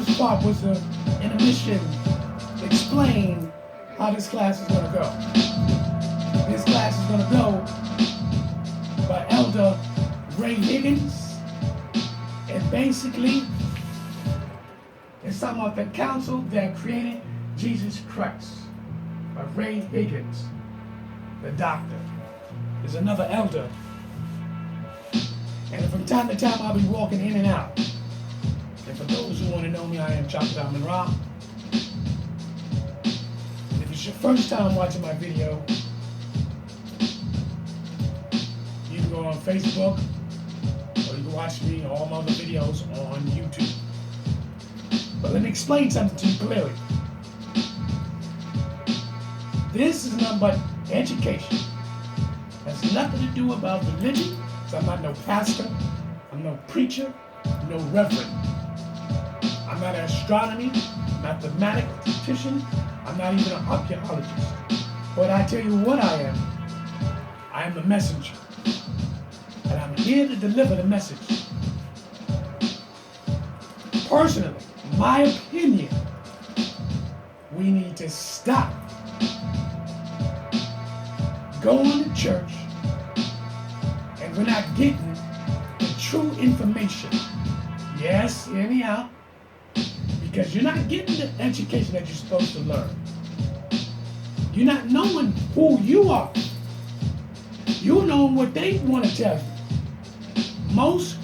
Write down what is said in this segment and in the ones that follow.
first part was the intermission. Explain how this class is going to go. This class is going to go by Elder Ray Higgins. And basically, it's talking about the council that created Jesus Christ by Ray Higgins, the doctor. There's another elder. And from time to time, I'll be walking in and out. And for those who want to know me, I am Chocolate Amun. If it's your first time watching my video, you can go on Facebook, or you can watch me or all my other videos on YouTube. But let me explain something to you clearly. This is nothing but education. It has nothing to do about religion. So I'm not no pastor, I'm no preacher, no reverend. I'm not an astronomy, mathematician, I'm not even an archaeologist. But I tell you what I am the messenger. And I'm here to deliver the message. Personally, my opinion, we need to stop going to church and we're not getting the true information. Yes, hear me out. Because you're not getting the education that you're supposed to learn. You're not knowing who you are. You know what they want to tell you. Most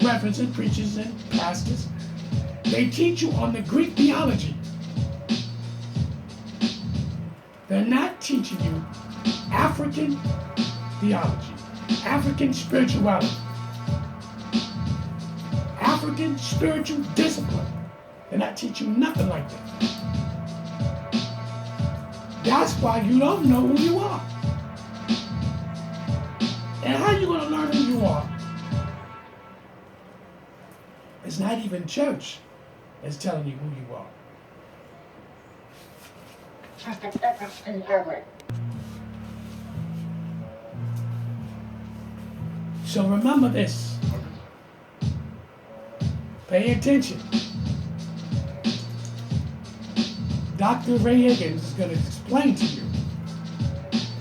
reverends and preachers and pastors, they teach you on the Greek theology. They're not teaching you African theology, African spirituality, African spiritual discipline. They're not teaching you nothing like that. That's why you don't know who you are. And how are you going to learn who you are? It's not even church that's telling you who you are. So remember this. Pay attention. Dr. Ray Higgins is going to explain to you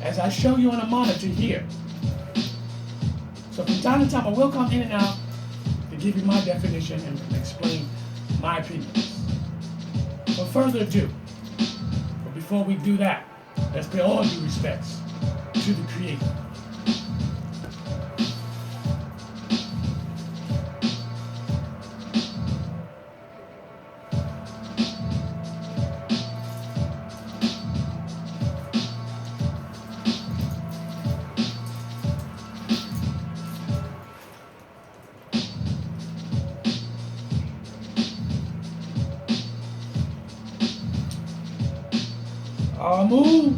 as I show you on a monitor here. So from time to time I will come in and out to give you my definition and explain my opinions. For further ado, but before we do that, let's pay all due respects to the Creator. Amun.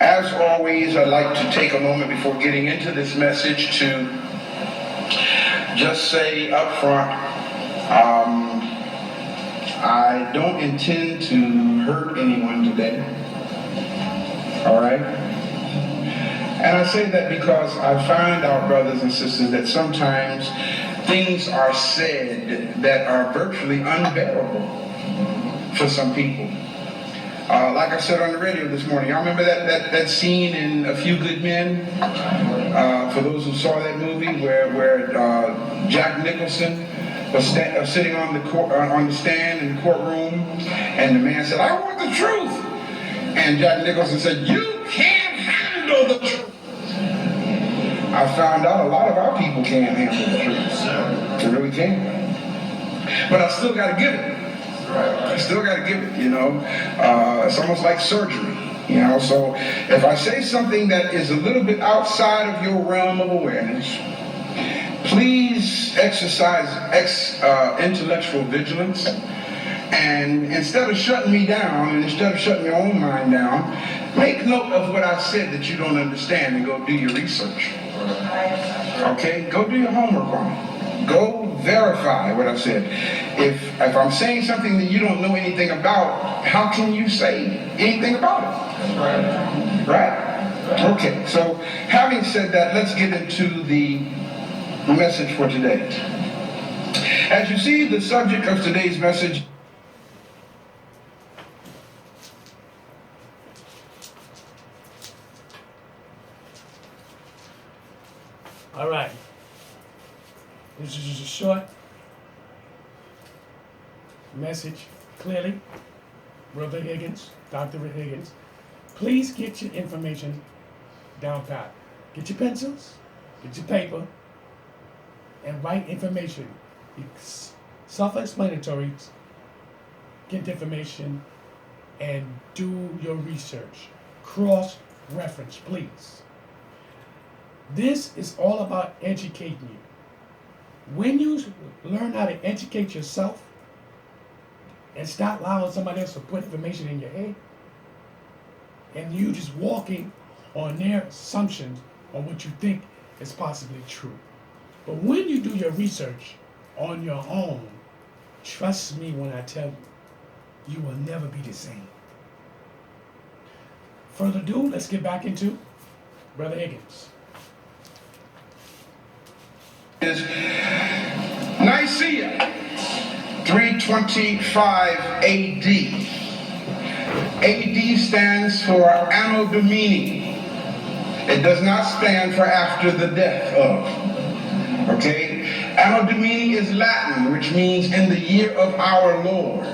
As always, I'd like to take a moment before getting into this message to just say up front, I don't intend to hurt anyone today, all right? And I say that because I find out, brothers and sisters, that sometimes things are said that are virtually unbearable for some people. Like I said on the radio this morning, y'all remember that scene in A Few Good Men? For those who saw that movie, where Jack Nicholson was sitting on the stand in the courtroom, and the man said, "I want the truth," and Jack Nicholson said, "You can't handle the truth." I found out a lot of our people can't handle the truth. They really can't. But I still got to give it. I still got to give it, you know. It's almost like surgery, you know. So if I say something that is a little bit outside of your realm of awareness, please exercise intellectual vigilance. And instead of shutting me down, and instead of shutting your own mind down, make note of what I said that you don't understand and go do your research. Okay? Go do your homework on it. Go verify what I said. If I'm saying something that you don't know anything about, how can you say anything about it? Right? Okay, so having said that, let's get into the message for today. As you see, the subject of today's message . All right. This is just a short message, clearly. Brother Higgins, Dr. Higgins, please get your information down pat. Get your pencils, get your paper, and write information. It's self-explanatory. Get the information and do your research. Cross-reference, please. This is all about educating you. When you learn how to educate yourself and stop allowing somebody else to put information in your head, and you just walking on their assumptions on what you think is possibly true. But when you do your research on your own, trust me when I tell you, you will never be the same. Further ado, let's get back into Brother Higgins. Is Nicaea, 325 AD. AD stands for Anno Domini. It does not stand for after the death of. Okay? Anno Domini is Latin, which means in the year of our Lord.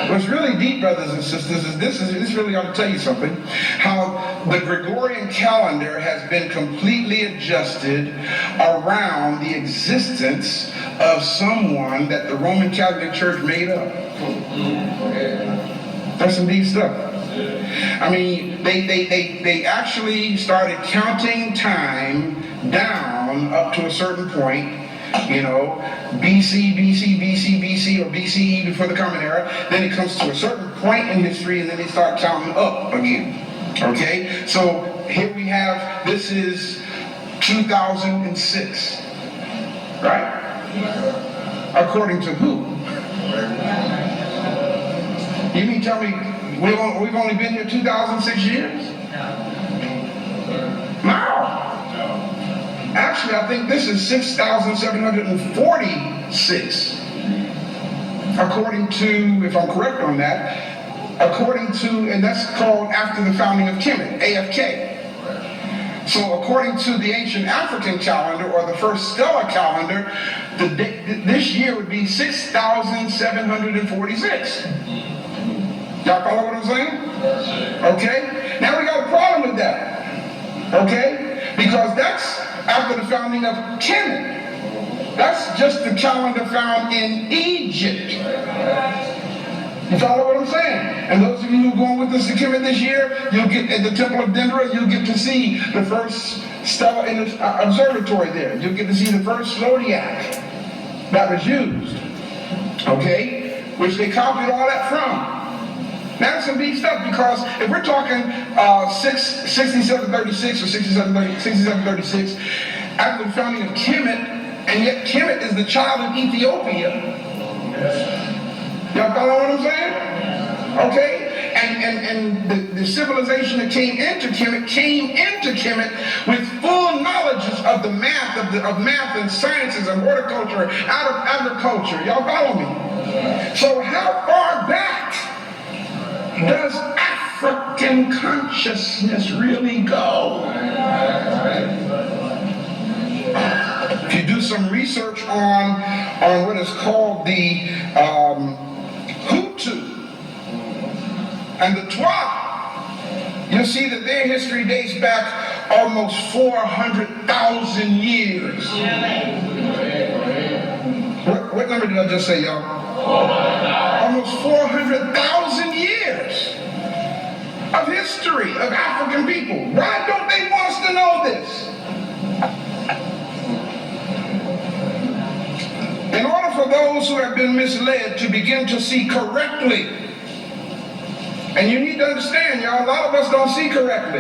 What's really deep, brothers and sisters, is this really ought to tell you something. How the Gregorian calendar has been completely adjusted around the existence of someone that the Roman Catholic Church made up. That's some deep stuff. I mean, they actually started counting time down up to a certain point. You know, BC, or BCE before the Common Era. Then it comes to a certain point in history, and then they start counting up again. Okay? So here we have, this is 2006. Right? According to who? You mean tell me we've only been here 2006 years? No. Actually, I think this is 6,746. According to, if I'm correct on that, according to, and that's called after the founding of Kemet, AFK. So according to the ancient African calendar, or the first stellar calendar, this year would be 6,746. Y'all follow what I'm saying? Okay? Now we got a problem with that. Okay? Because that's after the founding of Kemet. That's just the calendar found in Egypt. You follow what I'm saying? And those of you who are going with us to Kemet this year, you'll get at the Temple of Dendera, you'll get to see the first stellar in the observatory there. You'll get to see the first zodiac that was used. Okay? Which they copied all that from. That's some deep stuff, because if we're talking 6736 or 6736 after the founding of Kemet, and yet Kemet is the child of Ethiopia. Y'all follow what I'm saying? Okay? And the civilization that came into Kemet with full knowledges of the math, of math and sciences and horticulture, out of agriculture. Y'all follow me? So how far back does African consciousness really go? If you do some research on what is called the Hutu and the Twa, you'll see that their history dates back almost 400,000 years. What What number did I just say, y'all? Almost 400,000 years of history of African people. Why don't they want us to know this? In order for those who have been misled to begin to see correctly, and you need to understand, y'all, a lot of us don't see correctly.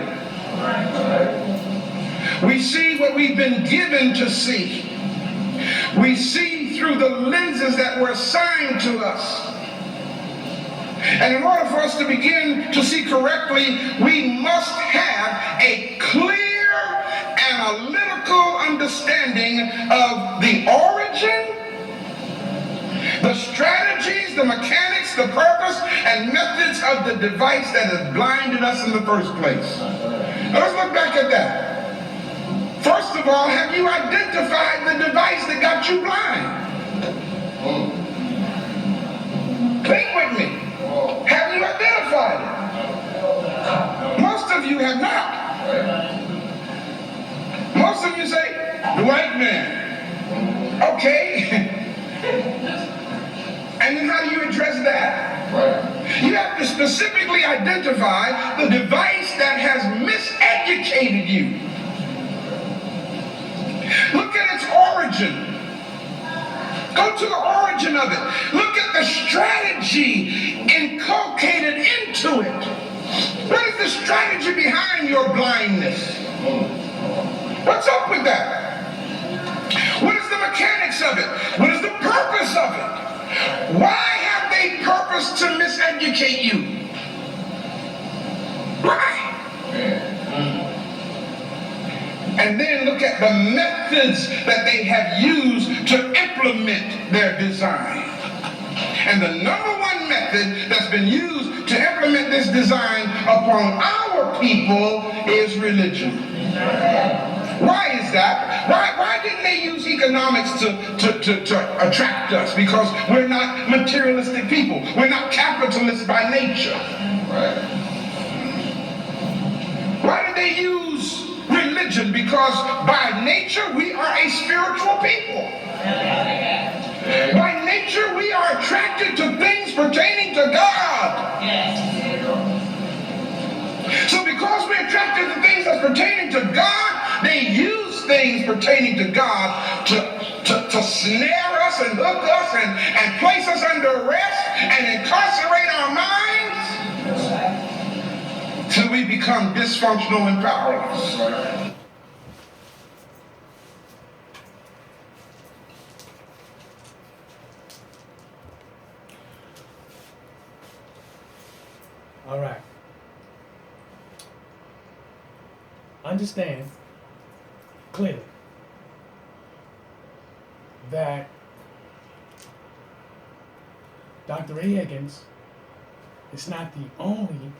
We see what we've been given to see. We see through the lenses that were assigned to us. And in order for us to begin to see correctly, we must have a clear analytical understanding of the origin, the strategies, the mechanics, the purpose, and methods of the device that has blinded us in the first place. Now let's look back at that. First of all, have you identified the device that got you blind? Think with me. Have you identified it? Most of you have not. Most of you say, the white man. Okay. And then how do you address that? You have to specifically identify the device that has miseducated you. Look at its origin. Go to the origin of it. Look at the strategy inculcated into it. What is the strategy behind your blindness? What's up with that? What is the mechanics of it? What is the purpose of it? Why have they purposed to miseducate you? Why? And then look at the methods that they have used to implement their design. And the number one method that's been used to implement this design upon our people is religion. Why is that? Why didn't they use economics to attract us? Because we're not materialistic people. We're not capitalists by nature. Why did they use religion? Because by nature we are a spiritual people. By nature we are attracted to things pertaining to God. So because we're attracted to things that's pertaining to God, they use things pertaining to God to snare us and hook us and place us under arrest and incarcerate our minds till we become dysfunctional and powerless. All right. Understand clearly that Dr. A. Higgins is not the only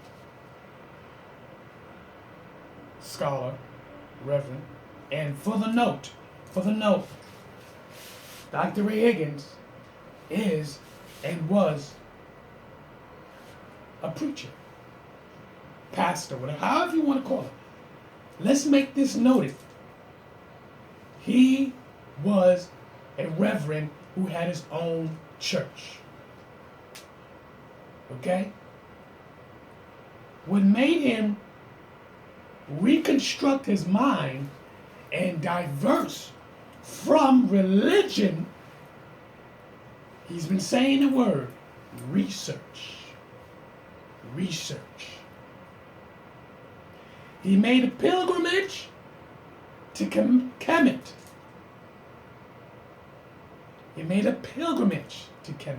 scholar, reverend, and for the note, Dr. A. Higgins is and was a preacher, pastor, whatever, however you want to call it. Let's make this noted. He was a reverend who had his own church. Okay? What made him reconstruct his mind and diverse from religion, he's been saying the word research. Research. He made a pilgrimage to Kemet. He made a pilgrimage to Kemet.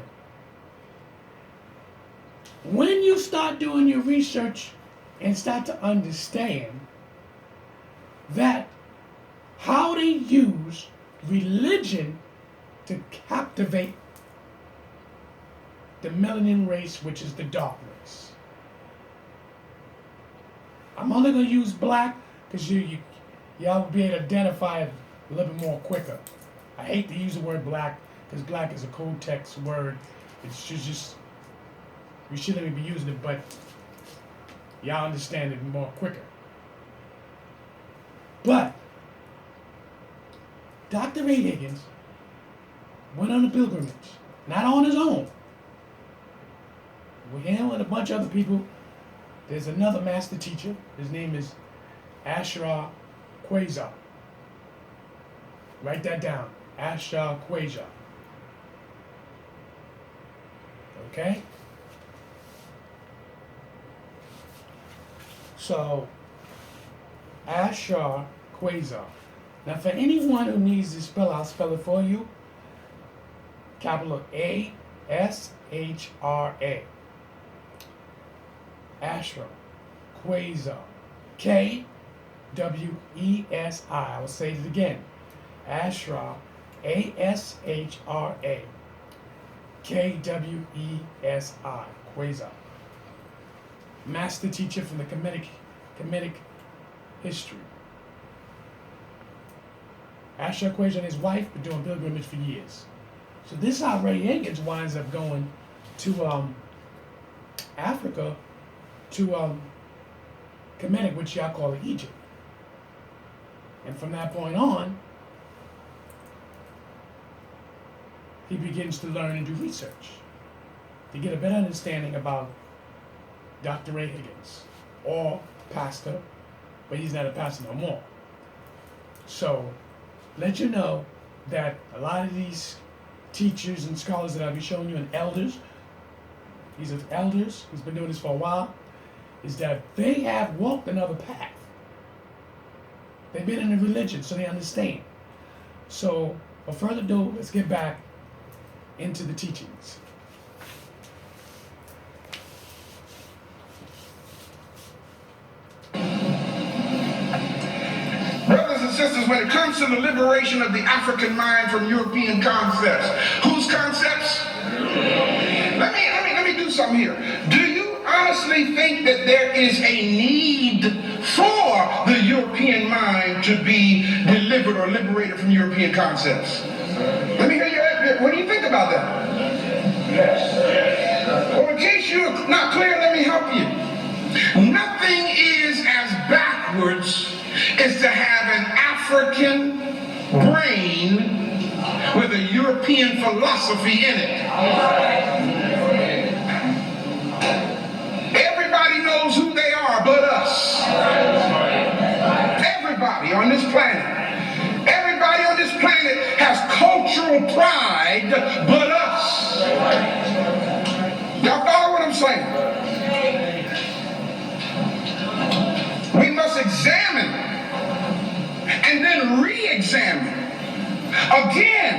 When you start doing your research and start to understand that how they use religion to captivate the melanin race, which is the dark race. I'm only going to use black because y'all will be able to identify it a little bit more quicker. I hate to use the word black because black is a code text word. It should just, we shouldn't even be using it, but y'all understand it more quicker. But Dr. A. Higgins went on a pilgrimage, not on his own. With him and a bunch of other people, there's another master teacher. His name is Ashra Quasar. Write that down. Ashra Quasar. Okay? So, Ashra Quasar. Now, for anyone who needs to spell, I'll spell it for you. Capital A-S-H-R-A. Ashra Quasar. K-W-E-S-I. I will say it again. Ashra, A-S-H-R-A. K-W-E-S-I. Quasar. Master teacher from the Kemetic history. Ashra Quasar and his wife been doing pilgrimage for years. So this is how Ray Higgins winds up going to Africa, to Kemetic, which y'all call Egypt. And from that point on, he begins to learn and do research to get a better understanding about Dr. Ray Higgins, or pastor, but he's not a pastor no more. So, let you know that a lot of these teachers and scholars that I'll be showing you, and elders, these are elders who's been doing this for a while, is that they have walked another path. They've been in a religion, so they understand. So, without further ado, let's get back into the teachings. Brothers and sisters, when it comes to the liberation of the African mind from European concepts, whose concepts? Let me do something here. Do you honestly think that there is a need for the European mind to be delivered or liberated from European concepts? Let me hear you. What do you think about that? Yes. Well, in case you're not clear, let me help you. Nothing is as backwards as to have an African brain with a European philosophy in it. Everybody knows who they are but us. Everybody on this planet. Everybody on this planet has cultural pride but us. Y'all follow what I'm saying? We must examine and then re-examine again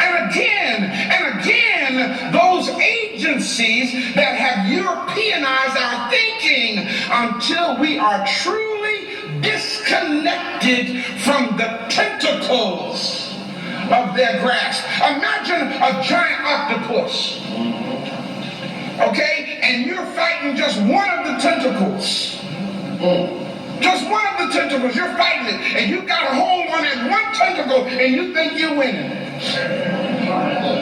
and again and again those agencies that have Europeanized our thinking until we are truly disconnected from the tentacles of their grasp. Imagine a giant octopus, okay, and you're fighting just one of the tentacles. Just one of the tentacles, you're fighting it, and you got a hold on that one tentacle, and you think you're winning.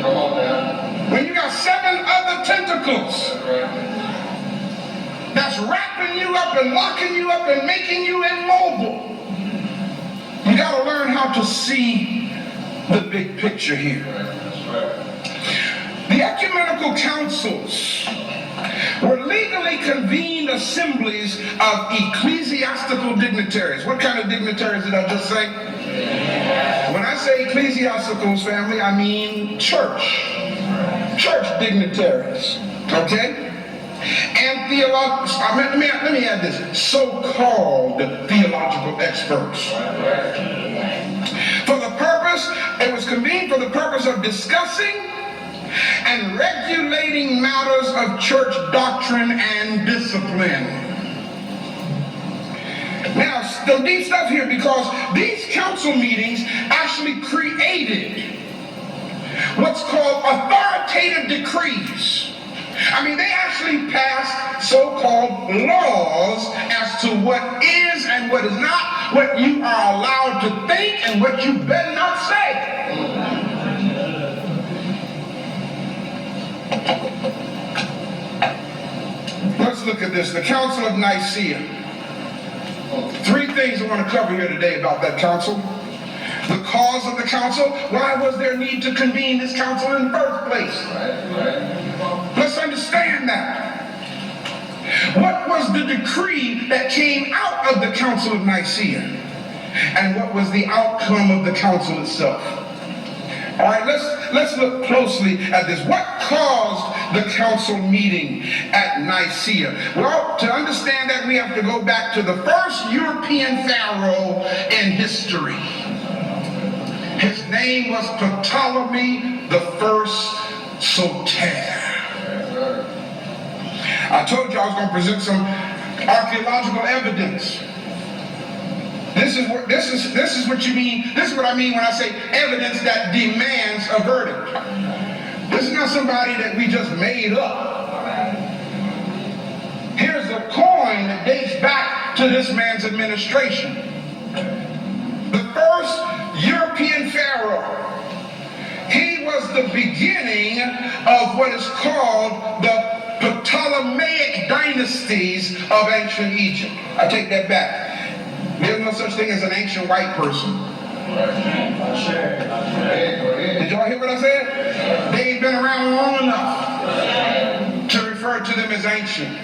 Come on now. When you got 7 other tentacles that's wrapping you up and locking you up and making you immobile, you got to learn how to see the big picture here. The ecumenical councils were legally convened assemblies of ecclesiastical dignitaries. What kind of dignitaries did I just say? When I say ecclesiasticals, family, I mean church dignitaries. Okay? And theological, let me add this, so-called theological experts. For the purpose, it was convened for the purpose of discussing and regulating matters of church doctrine and discipline. Now, some deep stuff here, because these council meetings actually created what's called authoritative decrees. I mean, they actually passed so-called laws as to what is and what is not, what you are allowed to think and what you better not say. Let's look at this. The Council of Nicaea. 3 things I want to cover here today about that council. The cause of the council, why was there need to convene this council in the first place? Let's understand that. What was the decree that came out of the Council of Nicaea? And what was the outcome of the council itself? All right, let's look closely at this. What caused the council meeting at Nicaea? Well, to understand that, we have to go back to the first European pharaoh in history. His name was Ptolemy the First Soter. I told you I was going to present some archaeological evidence. This is what you mean. This is what I mean when I say evidence that demands a verdict. This is not somebody that we just made up. Here's a coin that dates back to this man's administration. The first European pharaoh. He was the beginning of what is called the Ptolemaic dynasties of ancient Egypt. I take that back. There's no such thing as an ancient white person. Did y'all hear what I said? They ain't been around long enough to refer to them as ancient.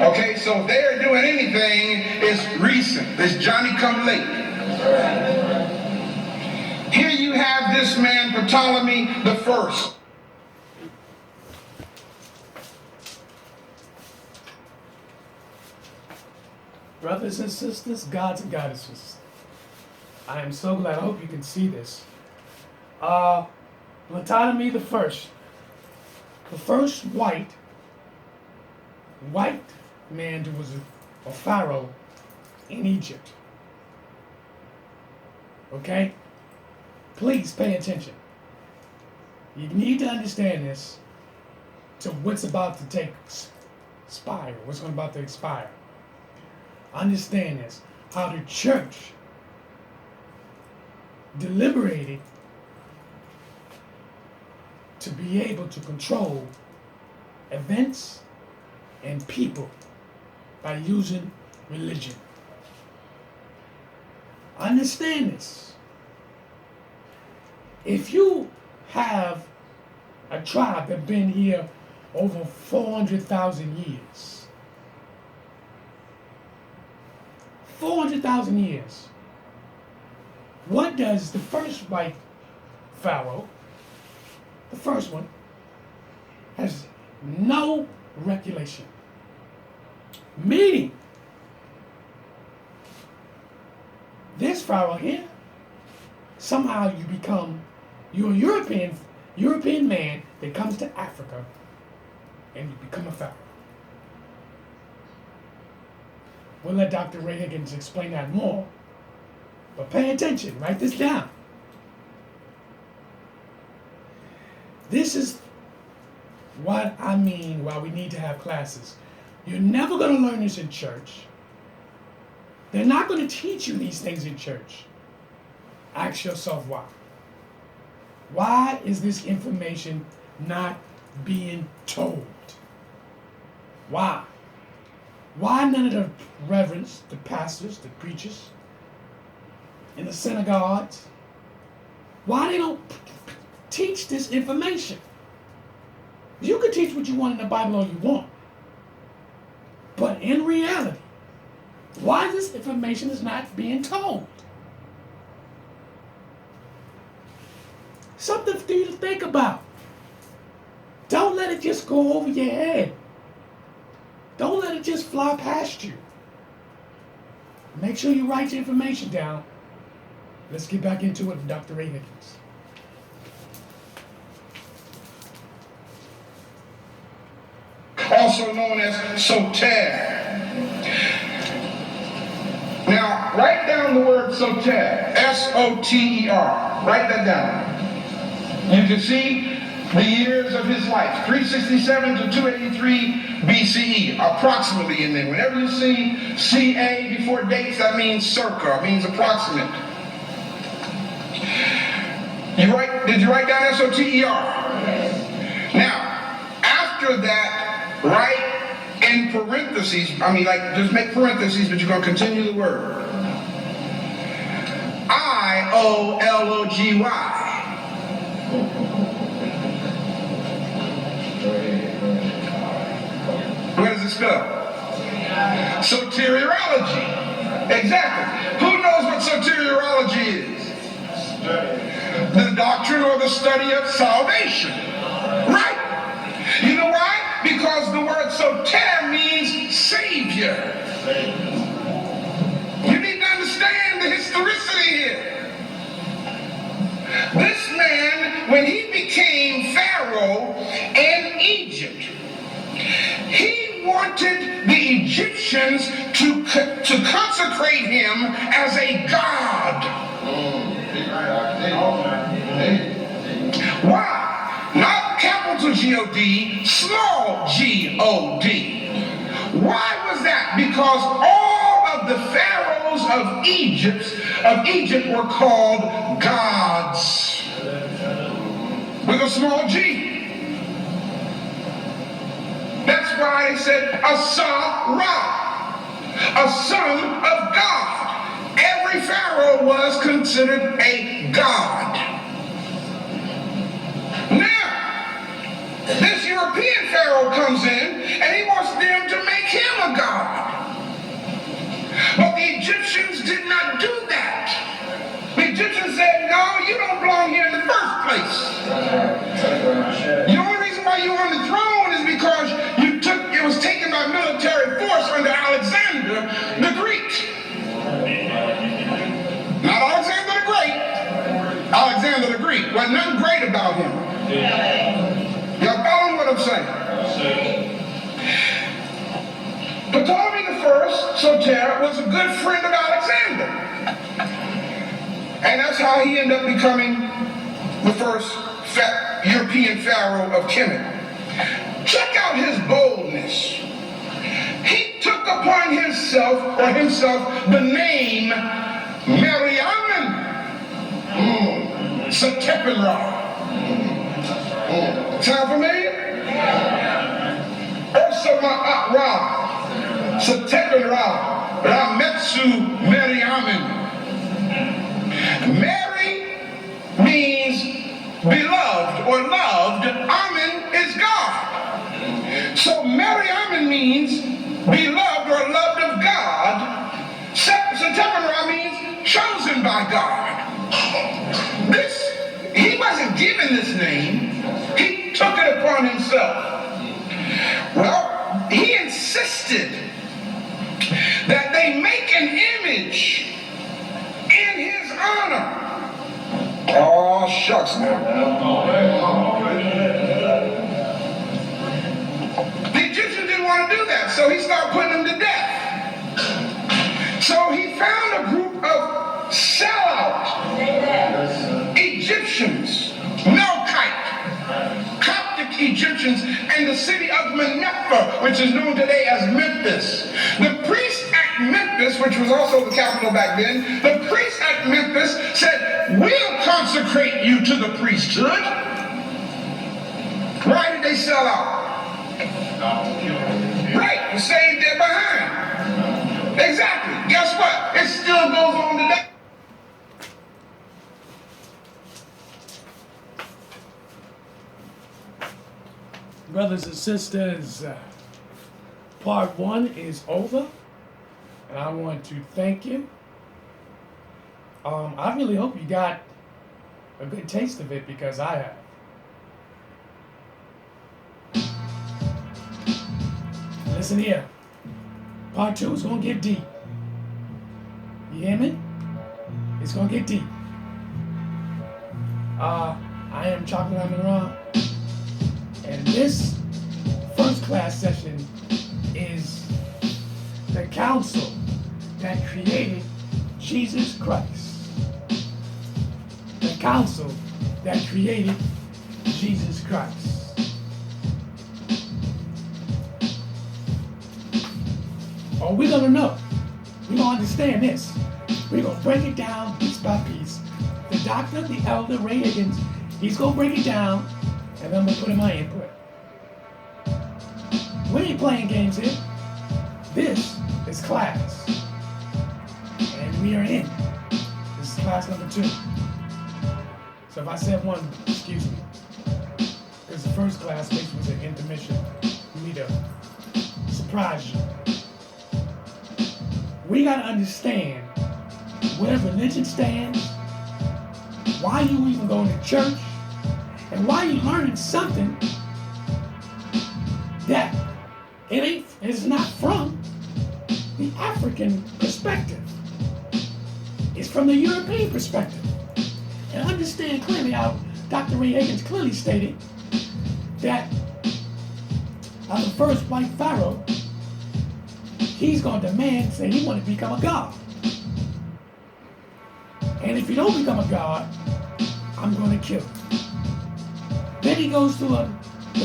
Okay, so if they're doing anything, it's recent. It's Johnny come late. Here you have this man, Ptolemy the First. Brothers and sisters, gods and goddesses, I am so glad. I hope you can see this. Ptolemy the First white man who was a pharaoh in Egypt. Okay? Please pay attention. You need to understand this to what's about to expire, what's about to expire. Understand this, how the church deliberated to be able to control events and people by using religion. Understand this. If you have a tribe that's been here over 400,000 years, 400,000 years. What does the first white pharaoh, the first one, has no regulation. Meaning, this pharaoh here, somehow you're a European man that comes to Africa and you become a pharaoh. We'll let Dr. Ray Higgins explain that more. But pay attention, write this down. This is what I mean why we need to have classes. You're never going to learn this in church. They're not going to teach you these things in church. Ask yourself why. Why is this information not being told? Why? Why none of the reverends, the pastors, the preachers, in the synagogues, why they don't teach this information? You can teach what you want in the Bible all you want. But in reality, why this information is not being told? Something for you to think about. Don't let it just go over your head. Don't let it just fly past you. Make sure you write your information down. Let's get back into it with Dr. Ray Higgins. Also known as Soter. Now, write down the word Soter. S-O-T-E-R. Write that down. You can see the years of his life, 367 to 283 BCE, approximately in there. Whenever you see CA before dates, that means circa, it means approximate. Did you write down S-O-T-E-R? Yes. Now, after that, write in parentheses, just make parentheses, but you're going to continue the word. biology. What does it spell? Soteriology. Exactly. Who knows what soteriology is? The doctrine or the study of salvation. Right? You know why? Because the word soter means savior. You need to understand the historicity here. This man, when he became Pharaoh in Egypt, he wanted the Egyptians to consecrate him as a god. Why? Not capital G-O-D, small G-O-D. Why was that? Because all of the pharaohs of Egypt were called gods with a small g. That's why they said Asara, a son of God. Every pharaoh was considered a god. Now, this European pharaoh comes in and he wants them to make him a god. But the Egyptians did not do that. The Egyptians said, no, you don't belong here in the first place. The only reason why you're on the throne is because it was taken by military force under Alexander the Greek. Not Alexander the Great. Alexander the Greek. Wasn't nothing great about him. Y'all following what I'm saying? Ptolemy the First, Soter, was a good friend of Alexander. And that's how he ended up becoming the first European pharaoh of Kemet. Check out his boldness. He took upon himself the name Mariaman. Setepenra. Sound familiar? Ursama'at-Ra. Setepenra. Rametsu Mariaman. Mary means beloved or loved. Amun is God. So Mariaman means beloved or loved of God. Setepenra means chosen by God. He wasn't given this name. He took it upon himself. Well, he insisted that they make an image in his honor. Oh, shucks now. The Egyptians didn't want to do that, so he started putting them to death. So he found a group of sellout Egyptians, Melkite, Coptic Egyptians, and the city of Menepha, which is known today as Memphis. The priest at Memphis, which was also the capital back then, the priest at Memphis said, we'll consecrate you to the priesthood. Why did they sell out? Right, to save their behind. Exactly. Guess what? It still goes on today. Brothers and sisters, part 1 is over, and I want to thank you. I really hope you got a good taste of it, because I have. Listen here. Part 2 is going to get deep. You hear me? It's going to get deep. I am Chocolate Amun, and this first class session is the council that created Jesus Christ. The council that created Jesus Christ. Oh, we're going to know. We're going to understand this. We're going to break it down piece by piece. The doctor, the elder, Ray Higgins, he's going to break it down, and I'm going to put in my input. We ain't playing games here. This is class. And we are in. This is class number 2. So if I said 1, excuse me. Because the first class which was an intermission. For me to surprise you. We got to understand where religion stands, why you even going to church, and why you learning something that it's not from the African perspective. It's from the European perspective. And understand clearly how Dr. Ray Higgins clearly stated that the first white pharaoh, he's going to demand, say he want to become a god. And if you don't become a god, I'm going to kill you. Then he goes to the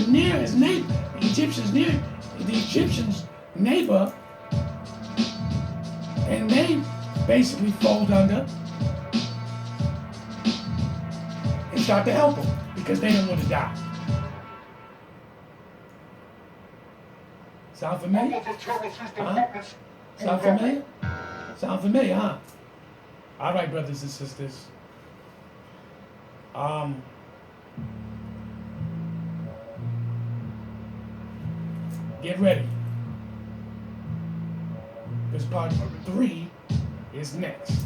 nearest neighbor, the Egyptians' neighbor, and they basically fold under and start to help him because they don't want to die. Sound familiar? Huh? Sound familiar? Sound familiar, huh? All right, brothers and sisters. Get ready. Because part 3 is next.